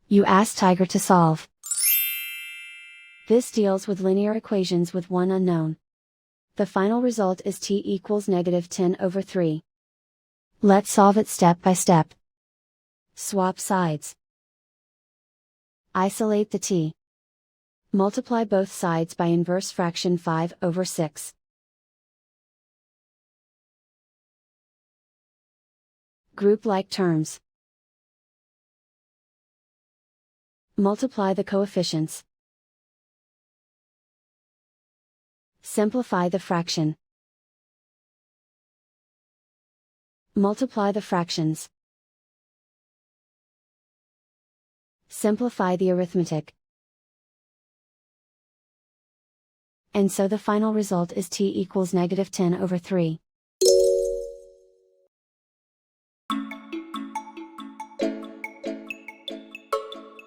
You ask Tiger to solve. This deals with linear equations with one unknown. The final result is t equals -10/3. Let's solve it step by step. Swap sides. Isolate the t. Multiply both sides by inverse fraction 5/6. Group like terms. Multiply the coefficients. Simplify the fraction. Multiply the fractions. Simplify the arithmetic. And so the final result is t equals -10/3.